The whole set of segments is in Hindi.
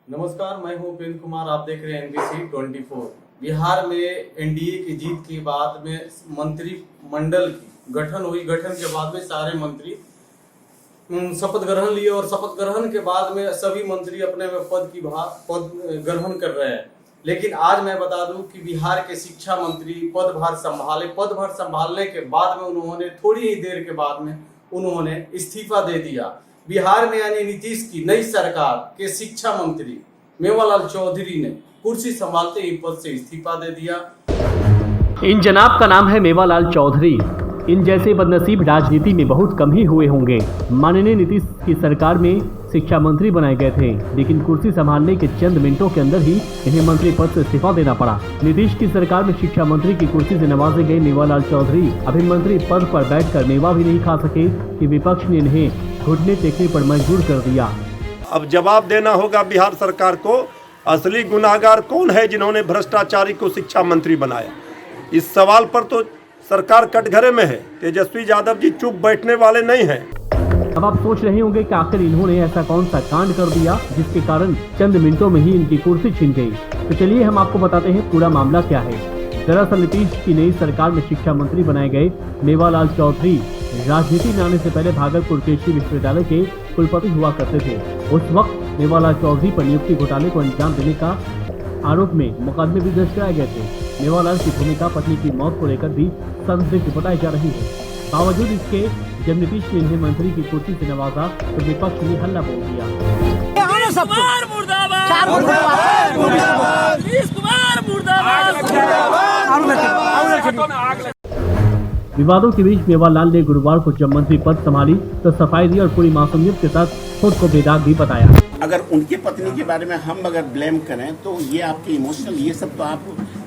नमस्कार, मैं हूं उपेंद्र कुमार। आप देख रहे हैं NBC 24। बिहार में एनडीए की जीत के बाद में मंत्रिमंडल की गठन हुई। गठन के बाद में सारे मंत्री शपथ ग्रहण लिए और शपथ ग्रहण के बाद में सभी मंत्री अपने पद ग्रहण कर रहे हैं। लेकिन आज मैं बता दूं कि बिहार के शिक्षा मंत्री पदभार संभालने के बाद में उन्होंने थोड़ी ही देर के बाद में उन्होंने इस्तीफा दे दिया। बिहार में यानी नीतीश की नई सरकार के शिक्षा मंत्री मेवालाल चौधरी ने कुर्सी संभालते ही पद से इस्तीफा दे दिया। इन जनाब का नाम है मेवालाल चौधरी। इन जैसे बदनसीब राजनीति में बहुत कम ही हुए होंगे। माननीय नीतीश की सरकार में शिक्षा मंत्री बनाए गए थे, लेकिन कुर्सी संभालने के चंद मिनटों के अंदर ही इन्हें मंत्री पद से इस्तीफा देना पड़ा। नीतीश की सरकार में शिक्षा मंत्री की कुर्सी से नवाजे गए मेवालाल चौधरी अभी मंत्री पद पर बैठकर मेवा भी नहीं खा सके कि विपक्ष ने इन्हें घुटने टेकने पर मजबूर कर दिया। अब जवाब देना होगा बिहार सरकार को, असली गुनाहगार कौन है जिन्होंने भ्रष्टाचारी को शिक्षा मंत्री बनाया। इस सवाल पर तो सरकार कटघरे में है। तेजस्वी यादव जी चुप बैठने वाले नहीं हैं। अब आप सोच रहे होंगे कि आखिर इन्होंने ऐसा कौन सा कांड कर दिया जिसके कारण चंद मिनटों में ही इनकी कुर्सी छिन गई। तो चलिए हम आपको बताते हैं पूरा मामला क्या है। दरअसल नीतीश की नई सरकार में शिक्षा मंत्री बनाए गए मेवालाल चौधरी राजनीति में आने से पहले भागलपुर कृषि विश्वविद्यालय के कुलपति हुआ करते थे। उस वक्त मेवालाल चौधरी पर नियुक्ति घोटाले को अंजाम देने का आरोप में मुकदमे भी दर्ज कराए गए थे। मेवालाल की भूमिका पत्नी की मौत को लेकर भी संदिग्ध बताई जा रही है। बावजूद इसके जब नीतीश ने इन्हें मंत्री की कुर्सी से नवाजा तो विपक्ष ने हल्ला बोल दिया। विवादों के बीच मेवालाल ने गुरुवार को जब मंत्री पद संभाली तो सफाई दी और पूरी मासूमियत के साथ खुद को बेदाग भी बताया। अगर उनकी पत्नी के बारे में हम अगर ब्लेम करें तो ये आपके इमोशनल ये सब तो आप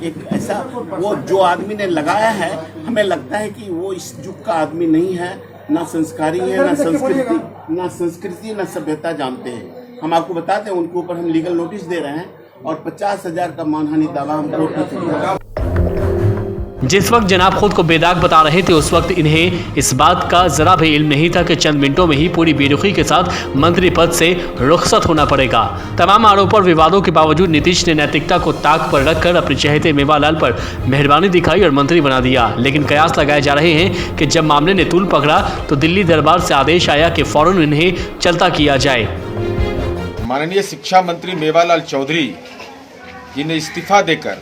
एक ऐसा वो जो आदमी ने लगाया है, हमें लगता है कि वो इस युग का आदमी नहीं है, ना संस्कारी है, ना संस्कृति ना सभ्यता जानते हैं। हम आपको बताते हैं उनके ऊपर हम लीगल नोटिस दे रहे हैं और 50,000 का मानहानि दावा हम कोर्ट में चुका। जिस वक्त जनाब खुद को बेदाग बता रहे थे उस वक्त इन्हें इस बात का जरा भी इल्म नहीं था कि चंद मिनटों में ही पूरी बेरुखी के साथ मंत्री पद से रुखसत होना पड़ेगा। तमाम आरोपों और विवादों के बावजूद नीतीश ने नैतिकता को ताक पर रखकर अपने चहेते मेवालाल पर मेहरबानी दिखाई और मंत्री बना दिया। लेकिन कयास लगाए जा रहे हैं कि जब मामले ने तूल पकड़ा तो दिल्ली दरबार से आदेश आया कि फौरन इन्हें चलता किया जाए। माननीय शिक्षा मंत्री मेवालाल चौधरी जी ने इस्तीफा देकर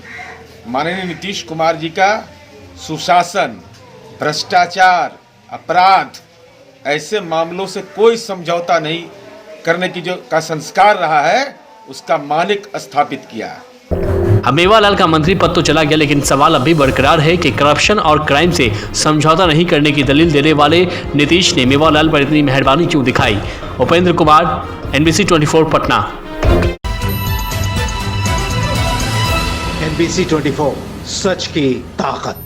माननीय नीतीश कुमार जी का सुशासन, भ्रष्टाचार, अपराध ऐसे मामलों से कोई समझौता नहीं करने की जो का संस्कार रहा है उसका मानक स्थापित किया। अब मेवालाल का मंत्री पद तो चला गया, लेकिन सवाल अब भी बरकरार है कि करप्शन और क्राइम से समझौता नहीं करने की दलील देने वाले नीतीश ने मेवालाल पर इतनी मेहरबानी क्यों दिखाई। उपेंद्र कुमार, NBC 24 पटना। NBC 24 सच की ताकत।